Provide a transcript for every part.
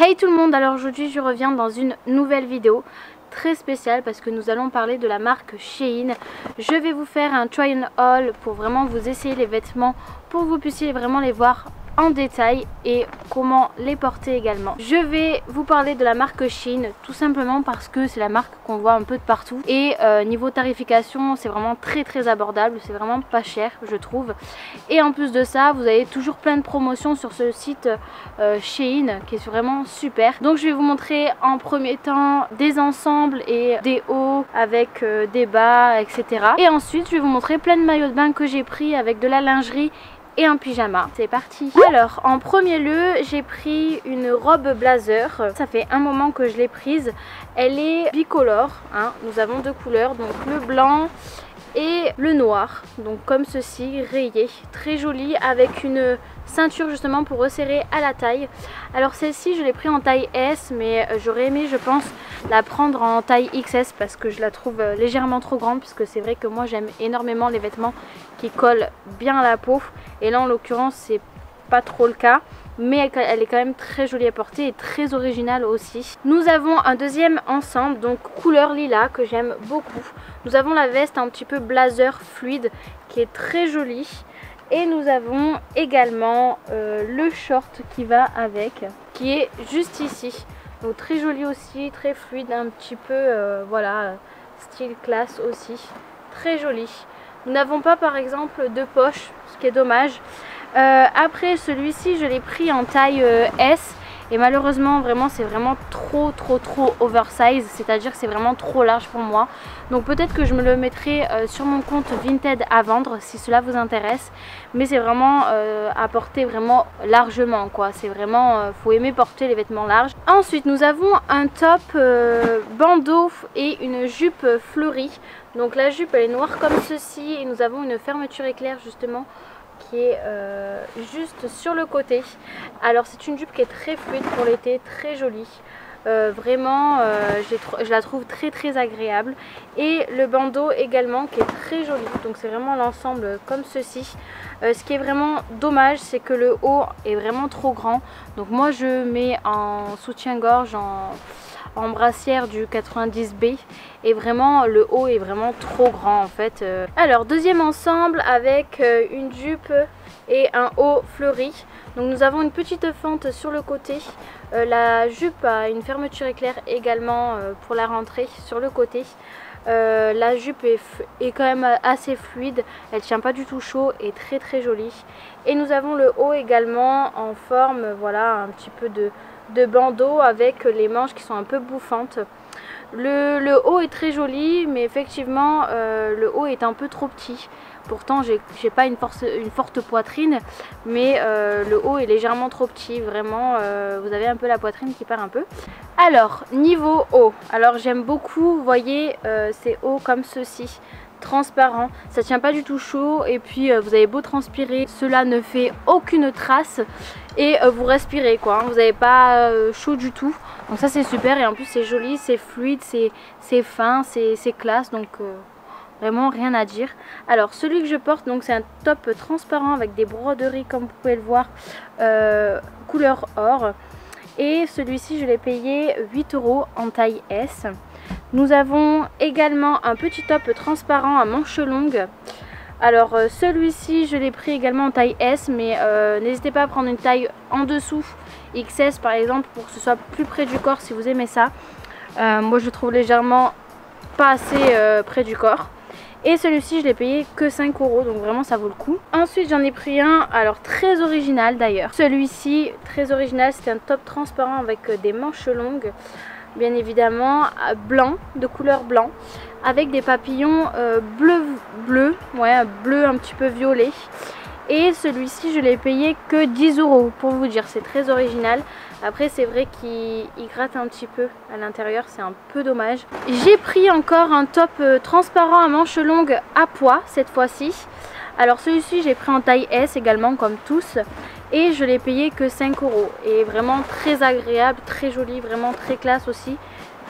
Hey tout le monde, alors aujourd'hui je reviens dans une nouvelle vidéo très spéciale parce que nous allons parler de la marque Shein. Je vais vous faire un try and haul pour vraiment vous essayer les vêtements pour que vous puissiez vraiment les voir en détail et comment les porter également. Je vais vous parler de la marque Shein tout simplement parce que c'est la marque qu'on voit un peu de partout et niveau tarification c'est vraiment très abordable, c'est vraiment pas cher je trouve. Et en plus de ça vous avez toujours plein de promotions sur ce site Shein qui est vraiment super. Donc je vais vous montrer en premier temps des ensembles et des hauts avec des bas etc. Et ensuite je vais vous montrer plein de maillots de bain que j'ai pris avec de la lingerie et un pyjama. C'est parti. Alors en premier lieu j'ai pris une robe blazer. Ça fait un moment que je l'ai prise. Elle est bicolore hein. Nous avons deux couleurs, donc le blanc et le noir, donc comme ceci, rayé, très joli avec une ceinture justement pour resserrer à la taille. Alors celle-ci je l'ai pris en taille S mais j'aurais aimé je pense la prendre en taille XS parce que je la trouve légèrement trop grande, puisque c'est vrai que moi j'aime énormément les vêtements qui collent bien à la peau et là en l'occurrence c'est pas trop le cas. Mais elle est quand même très jolie à porter et très originale aussi. Nous avons un deuxième ensemble, donc couleur lilas, que j'aime beaucoup. Nous avons la veste un petit peu blazer fluide qui est très jolie. Et nous avons également le short qui va avec, qui est juste ici. Donc très joli aussi, très fluide, un petit peu, voilà, style classe aussi. Très joli. Nous n'avons pas par exemple de poche, ce qui est dommage. Après celui-ci je l'ai pris en taille S et malheureusement vraiment c'est vraiment trop oversize, c'est à dire que c'est vraiment trop large pour moi. Donc peut-être que je me le mettrai sur mon compte Vinted à vendre si cela vous intéresse, mais c'est vraiment à porter vraiment largement quoi. C'est vraiment faut aimer porter les vêtements larges. Ensuite nous avons un top bandeau et une jupe fleurie. Donc la jupe elle est noire comme ceci et nous avons une fermeture éclair justement qui est juste sur le côté. Alors c'est une jupe qui est très fluide pour l'été, très jolie. Vraiment je la trouve très agréable. Et le bandeau également qui est très joli. Donc c'est vraiment l'ensemble comme ceci. Ce qui est vraiment dommage c'est que le haut est vraiment trop grand. Donc moi je mets en soutien-gorge, en brassière du 90B et vraiment le haut est vraiment trop grand en fait. Alors deuxième ensemble avec une jupe et un haut fleuri. Donc nous avons une petite fente sur le côté. La jupe a une fermeture éclair également pour la rentrée sur le côté. La jupe est quand même assez fluide, elle tient pas du tout chaud et très jolie. Et nous avons le haut également en forme, voilà, un petit peu de bandeau avec les manches qui sont un peu bouffantes. Le haut est très joli mais effectivement le haut est un peu trop petit. Pourtant j'ai pas une forte poitrine, mais le haut est légèrement trop petit. Vraiment vous avez un peu la poitrine qui part un peu. Alors niveau haut, alors j'aime beaucoup, vous voyez ces hauts comme ceci, transparent, ça tient pas du tout chaud et puis vous avez beau transpirer, cela ne fait aucune trace et vous respirez quoi, vous n'avez pas chaud du tout. Donc ça c'est super et en plus c'est joli, c'est fluide, c'est fin, c'est classe, donc vraiment rien à dire. Alors celui que je porte donc c'est un top transparent avec des broderies comme vous pouvez le voir, couleur or. Et celui-ci je l'ai payé 8 € en taille S. Nous avons également un petit top transparent à manches longues. Alors celui-ci je l'ai pris également en taille S, mais n'hésitez pas à prendre une taille en dessous, XS par exemple, pour que ce soit plus près du corps si vous aimez ça. Moi je le trouve légèrement pas assez près du corps. Et celui-ci je l'ai payé que 5 €, donc vraiment ça vaut le coup. Ensuite j'en ai pris un, alors très original d'ailleurs. Celui-ci très original, c'était un top transparent avec des manches longues, bien évidemment, blanc, de couleur blanc, avec des papillons bleu, ouais, bleu un petit peu violet. Et celui-ci je l'ai payé que 10 € pour vous dire, c'est très original. Après c'est vrai qu'il gratte un petit peu à l'intérieur, c'est un peu dommage. J'ai pris encore un top transparent à manches longues à pois cette fois-ci. Alors celui-ci j'ai pris en taille S également comme tous. Et je l'ai payé que 5 € et vraiment très agréable, très joli, vraiment très classe aussi.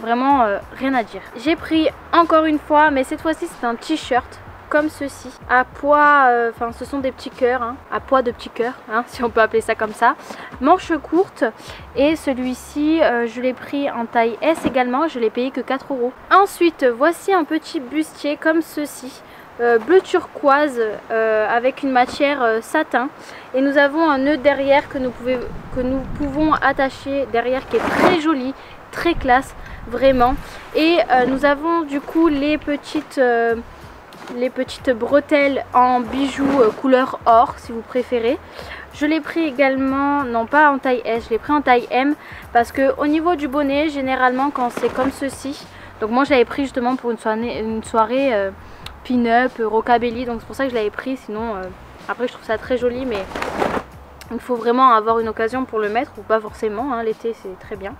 Vraiment rien à dire. J'ai pris encore une fois, mais cette fois-ci c'est un t-shirt. comme ceci, à poids, enfin ce sont des petits cœurs, hein, à poids de petits cœurs, hein, si on peut appeler ça comme ça. Manches courtes, et celui-ci je l'ai pris en taille S également, je l'ai payé que 4 €. Ensuite voici un petit bustier comme ceci. Bleu turquoise avec une matière satin, et nous avons un nœud derrière que nous pouvons attacher derrière, qui est très joli, très classe vraiment. Et nous avons du coup les petites bretelles en bijoux couleur or si vous préférez. Je l'ai pris également, non pas en taille S, je l'ai pris en taille M, parce que au niveau du bonnet, généralement quand c'est comme ceci, donc moi je l'avais pris justement pour une soirée pin-up, rockabilly, donc c'est pour ça que je l'avais pris. Sinon après je trouve ça très joli, mais il faut vraiment avoir une occasion pour le mettre, ou pas forcément, hein, l'été c'est très bien.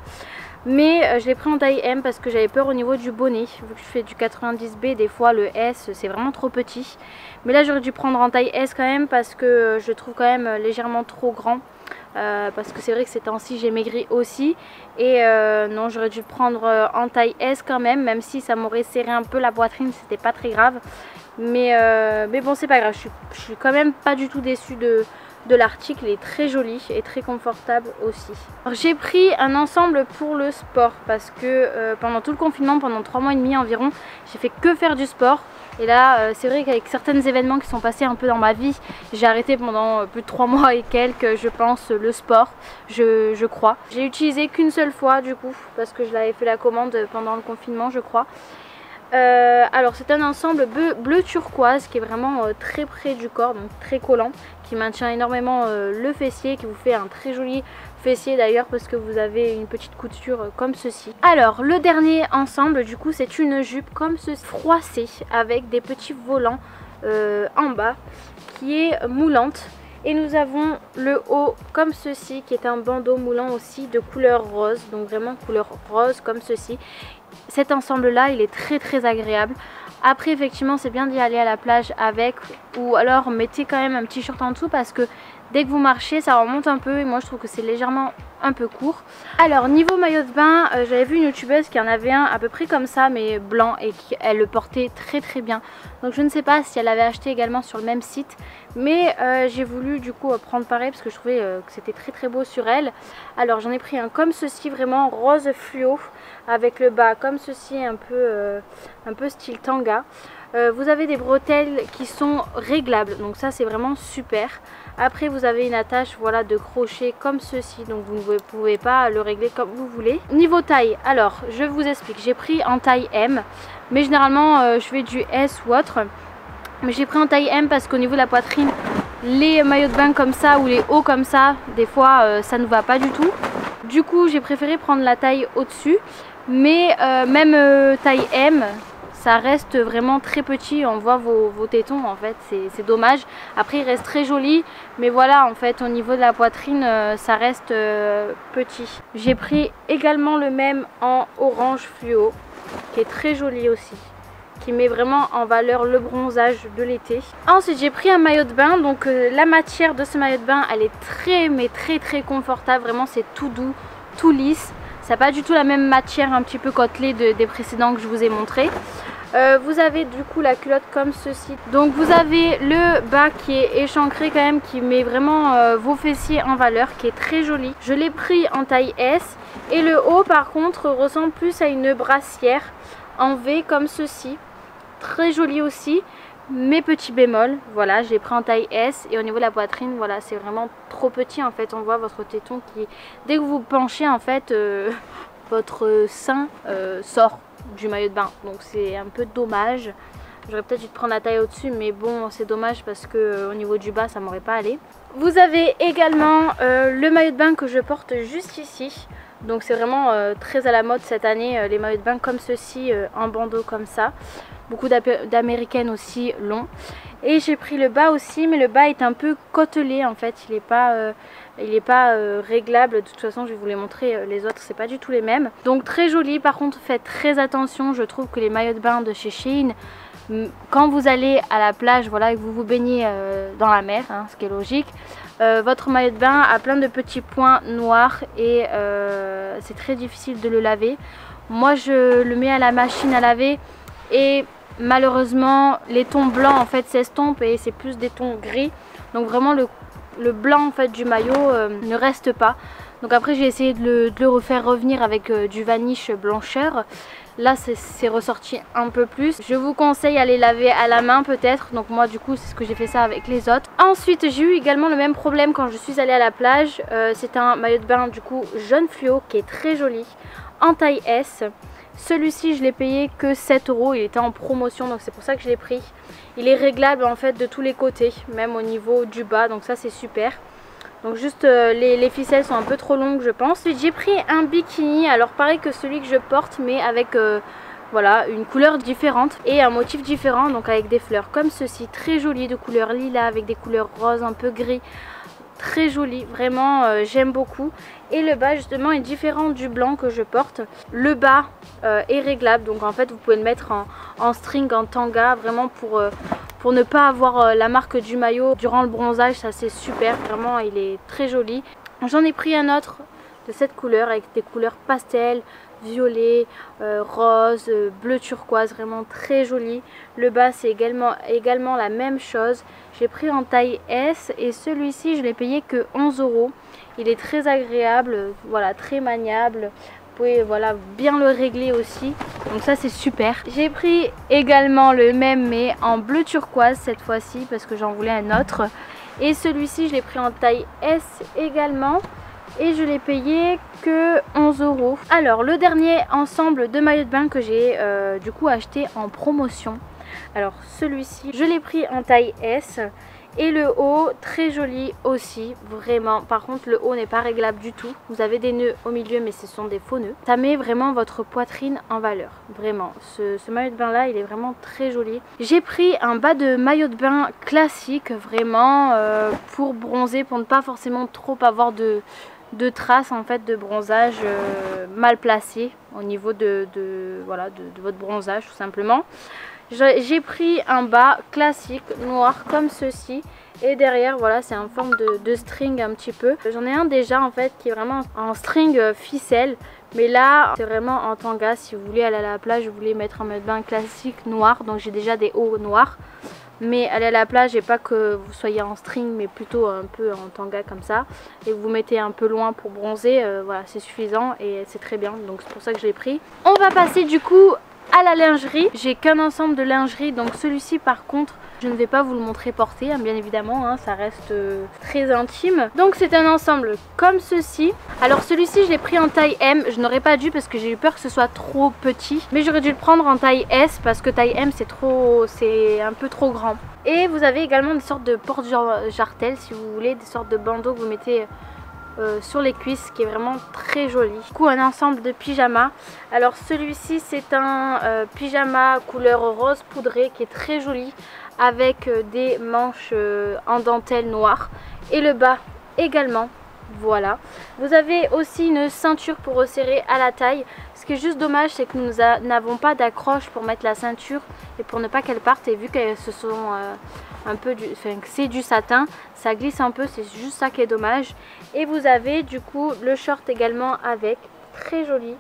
Mais je l'ai pris en taille M parce que j'avais peur au niveau du bonnet, vu que je fais du 90B, des fois le S c'est vraiment trop petit. Mais là j'aurais dû prendre en taille S quand même, parce que je le trouve quand même légèrement trop grand. Parce que c'est vrai que ces temps-ci j'ai maigri aussi, et non, j'aurais dû le prendre en taille S quand même, même si ça m'aurait serré un peu la poitrine, c'était pas très grave. Mais bon, c'est pas grave, je suis quand même pas du tout déçue de l'article, il est très joli et très confortable aussi. J'ai pris un ensemble pour le sport parce que pendant tout le confinement, pendant 3 mois et demi environ, j'ai fait que faire du sport. Et là c'est vrai qu'avec certains événements qui sont passés un peu dans ma vie, j'ai arrêté pendant plus de 3 mois et quelques, je pense, le sport, je crois. J'ai utilisé qu'une seule fois du coup, parce que je l'avais fait la commande pendant le confinement, je crois. Alors c'est un ensemble bleu turquoise qui est vraiment très près du corps, donc très collant, qui maintient énormément le fessier, qui vous fait un très joli fessier d'ailleurs, parce que vous avez une petite couture comme ceci. Alors le dernier ensemble du coup, c'est une jupe comme ceci, froissée, avec des petits volants en bas, qui est moulante. Et nous avons le haut comme ceci, qui est un bandeau moulant aussi de couleur rose, donc vraiment couleur rose comme ceci. Cet ensemble là il est très agréable. Après effectivement c'est bien d'y aller à la plage avec, ou alors mettez quand même un petit short en dessous, parce que dès que vous marchez ça remonte un peu, et moi je trouve que c'est légèrement un peu court. Alors niveau maillot de bain, j'avais vu une youtubeuse qui en avait un à peu près comme ça mais blanc, et elle le portait très bien. Donc je ne sais pas si elle avait acheté également sur le même site, mais j'ai voulu du coup prendre pareil parce que je trouvais que c'était très beau sur elle. Alors j'en ai pris un comme ceci, vraiment rose fluo, avec le bas comme ceci, un peu style tanga. Vous avez des bretelles qui sont réglables, donc ça c'est vraiment super. Après vous avez une attache, voilà, de crochet comme ceci, donc vous ne pouvez pas le régler comme vous voulez. Niveau taille, alors je vous explique, j'ai pris en taille M, mais généralement je fais du S ou autre. Mais j'ai pris en taille M parce qu'au niveau de la poitrine, les maillots de bain comme ça ou les hauts comme ça, des fois ça ne va pas du tout. Du coup j'ai préféré prendre la taille au-dessus, mais même taille M, ça reste vraiment très petit, on voit vos tétons en fait, c'est dommage. Après il reste très joli, mais voilà, en fait au niveau de la poitrine ça reste petit. J'ai pris également le même en orange fluo, qui est très joli aussi, qui met vraiment en valeur le bronzage de l'été. Ensuite j'ai pris un maillot de bain, donc la matière de ce maillot de bain elle est très confortable, vraiment c'est tout doux, tout lisse. Ça n'a pas du tout la même matière un petit peu côtelée des précédents que je vous ai montré. Vous avez du coup la culotte comme ceci. Donc vous avez le bas qui est échancré quand même, qui met vraiment vos fessiers en valeur, qui est très joli. Je l'ai pris en taille S. Et le haut par contre ressemble plus à une brassière en V comme ceci. Très joli aussi. Mes petits bémols, voilà, je l'ai pris en taille S, et au niveau de la poitrine, voilà, c'est vraiment trop petit en fait. On voit votre téton qui, dès que vous penchez en fait, votre sein sort du maillot de bain, donc c'est un peu dommage. J'aurais peut-être dû prendre la taille au-dessus, mais bon, c'est dommage parce que au niveau du bas ça m'aurait pas allé. Vous avez également le maillot de bain que je porte juste ici. Donc c'est vraiment très à la mode cette année, les maillots de bain comme ceci, en bandeau comme ça. Beaucoup d'américaines aussi longs. Et j'ai pris le bas aussi, mais le bas est un peu côtelé en fait, il n'est pas réglable. De toute façon je vais vous les montrer, les autres c'est pas du tout les mêmes. Donc très joli, par contre faites très attention, je trouve que les maillots de bain de chez Shein, quand vous allez à la plage, voilà, et que vous vous baignez dans la mer, hein, ce qui est logique, votre maillot de bain a plein de petits points noirs, et c'est très difficile de le laver. Moi je le mets à la machine à laver, et malheureusement les tons blancs en fait s'estompent et c'est plus des tons gris. Donc vraiment le blanc en fait du maillot ne reste pas. Donc après j'ai essayé de le refaire revenir avec du vanish blancheur. Là c'est ressorti un peu plus. Je vous conseille à les laver à la main peut-être. Donc moi du coup c'est ce que j'ai fait ça avec les autres. Ensuite j'ai eu également le même problème quand je suis allée à la plage. C'est un maillot de bain du coup jaune fluo qui est très joli en taille S. Celui-ci je l'ai payé que 7 €, il était en promotion donc c'est pour ça que je l'ai pris. Il est réglable en fait de tous les côtés, même au niveau du bas, donc ça c'est super. Donc juste les ficelles sont un peu trop longues je pense. Ensuite j'ai pris un bikini, alors pareil que celui que je porte mais avec voilà, une couleur différente et un motif différent, donc avec des fleurs comme ceci, très joli, de couleur lilas avec des couleurs roses un peu gris. Très joli, vraiment j'aime beaucoup. Et le bas justement est différent du blanc que je porte. Le bas est réglable, donc en fait vous pouvez le mettre en string, en tanga, vraiment pour ne pas avoir la marque du maillot durant le bronzage. Ça c'est super, vraiment il est très joli. J'en ai pris un autre de cette couleur avec des couleurs pastel, violet, rose, bleu turquoise, vraiment très joli. Le bas c'est également la même chose. J'ai pris en taille S et celui-ci je l'ai payé que 11 €. Il est très agréable, voilà, très maniable. Vous pouvez voilà, bien le régler aussi, donc ça c'est super. J'ai pris également le même mais en bleu turquoise cette fois-ci parce que j'en voulais un autre. Et celui-ci je l'ai pris en taille S également. Et je l'ai payé que 11 €. Alors le dernier ensemble de maillots de bain que j'ai du coup acheté en promotion. Alors celui-ci je l'ai pris en taille S. Et le haut très joli aussi, vraiment. Par contre le haut n'est pas réglable du tout. Vous avez des nœuds au milieu mais ce sont des faux nœuds. Ça met vraiment votre poitrine en valeur, vraiment. Ce maillot de bain là il est vraiment très joli. J'ai pris un bas de maillot de bain classique vraiment pour bronzer, pour ne pas forcément trop avoir de traces en fait de bronzage mal placées au niveau voilà, de votre bronzage tout simplement. J'ai pris un bas classique noir comme ceci et derrière voilà c'est en forme de string un petit peu. J'en ai un déjà en fait qui est vraiment en string ficelle, mais là c'est vraiment en tanga. Si vous voulez aller à la plage, vous voulez mettre un maillot de bain classique noir, donc j'ai déjà des hauts noirs. Mais aller à la plage et pas que vous soyez en string mais plutôt un peu en tanga comme ça et vous mettez un peu loin pour bronzer, voilà c'est suffisant et c'est très bien, donc c'est pour ça que je l'ai pris. On va passer du coup à la lingerie. J'ai qu'un ensemble de lingerie, donc celui-ci par contre je ne vais pas vous le montrer porté hein, bien évidemment hein, ça reste très intime. Donc c'est un ensemble comme ceci. Alors celui-ci je l'ai pris en taille M. Je n'aurais pas dû parce que j'ai eu peur que ce soit trop petit, mais j'aurais dû le prendre en taille S parce que taille M c'est un peu trop grand. Et vous avez également des sortes de porte-jartelles si vous voulez, des sortes de bandeaux que vous mettez sur les cuisses, qui est vraiment très joli. Du coup un ensemble de pyjama. Alors celui-ci c'est un pyjama couleur rose poudré qui est très joli avec des manches en dentelle noire et le bas également. Voilà, vous avez aussi une ceinture pour resserrer à la taille. Ce qui est juste dommage c'est que nous n'avons pas d'accroche pour mettre la ceinture et pour ne pas qu'elle parte, et vu qu'elles se sont un peu c'est du satin, ça glisse un peu, c'est juste ça qui est dommage. Et vous avez du coup le short également avec, très joli,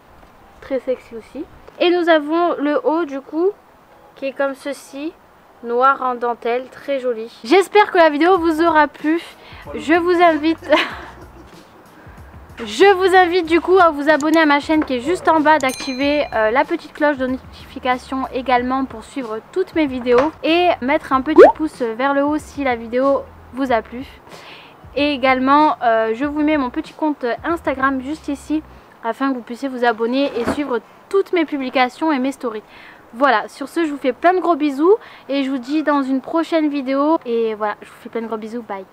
très sexy aussi. Et nous avons le haut du coup qui est comme ceci, noir en dentelle, très joli. J'espère que la vidéo vous aura plu. Je vous invite du coup à vous abonner à ma chaîne qui est juste en bas, d'activer la petite cloche de notification également pour suivre toutes mes vidéos et mettre un petit pouce vers le haut si la vidéo vous a plu. Et également je vous mets mon petit compte Instagram juste ici afin que vous puissiez vous abonner et suivre toutes mes publications et mes stories. Voilà, sur ce je vous fais plein de gros bisous et je vous dis dans une prochaine vidéo, et voilà, je vous fais plein de gros bisous, bye.